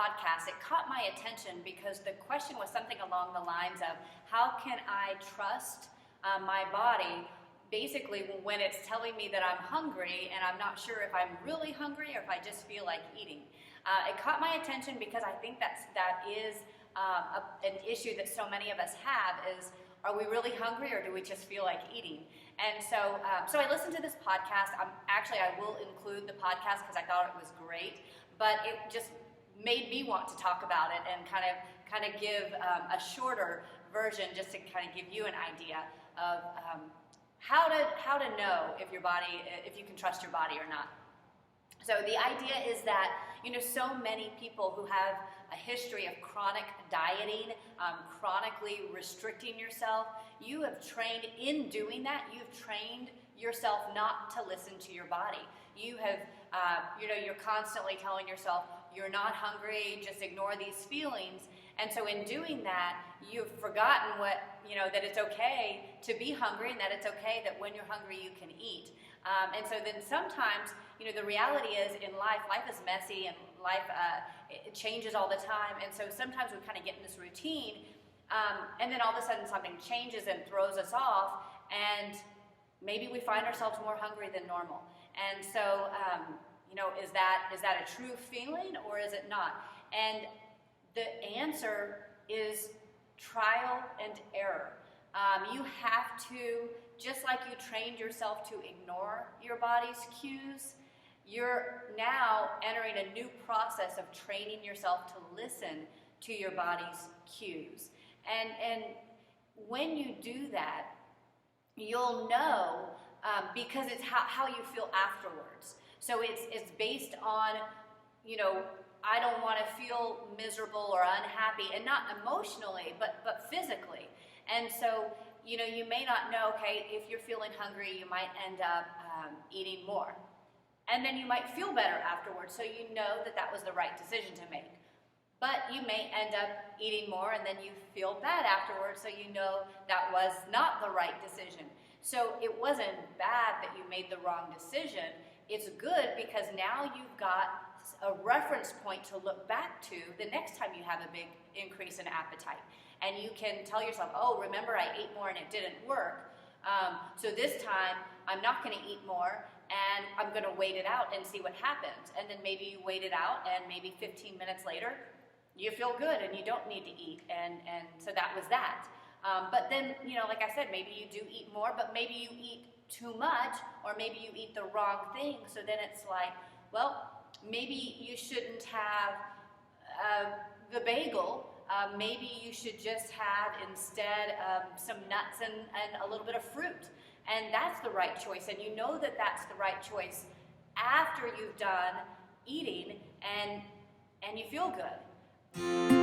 podcast, it caught my attention because the question was something along the lines of, how can I trust my body basically when it's telling me that I'm hungry and I'm not sure if I'm really hungry or if I just feel like eating. It caught my attention because I think that is an issue that so many of us have is, are we really hungry or do we just feel like eating? And so I listened to this podcast. I will include the podcast because I thought it was great, but it just made me want to talk about it and kind of give a shorter version just to kind of give you an idea of how to know if you can trust your body or not. So the idea is that, so many people who have a history of chronic dieting, chronically restricting yourself, you have trained in doing that. You've trained yourself not to listen to your body. You have, you're constantly telling yourself, you're not hungry, just ignore these feelings. And so in doing that, you've forgotten that it's okay to be hungry and that it's okay that when you're hungry you can eat. And so then sometimes, the reality is in life is messy and life it changes all the time. And so sometimes we kind of get in this routine and then all of a sudden something changes and throws us off and maybe we find ourselves more hungry than normal. And so, is that a true feeling or is it not? And the answer is trial and error. You have to, just like you trained yourself to ignore your body's cues, you're now entering a new process of training yourself to listen to your body's cues. And when you do that, you'll know because it's how you feel afterwards. So it's based on, I don't want to feel miserable or unhappy, and not emotionally, but physically. And so, you may not know, okay, if you're feeling hungry, you might end up eating more. And then you might feel better afterwards, so you know that was the right decision to make. But you may end up eating more, and then you feel bad afterwards, so you know that was not the right decision. So it wasn't bad that you made the wrong decision. It's good because now you've got a reference point to look back to the next time you have a big increase in appetite. And you can tell yourself, oh, remember I ate more and it didn't work. So this time I'm not going to eat more and I'm going to wait it out and see what happens. And then maybe you wait it out and maybe 15 minutes later you feel good and you don't need to eat. And so that was that. But then, like I said, maybe you do eat more, but maybe you eat too much or maybe you eat the wrong thing. So then it's like, well, maybe you shouldn't have the bagel. Maybe you should just have instead some nuts and a little bit of fruit. And that's the right choice. And you know that that's the right choice after you've done eating and you feel good.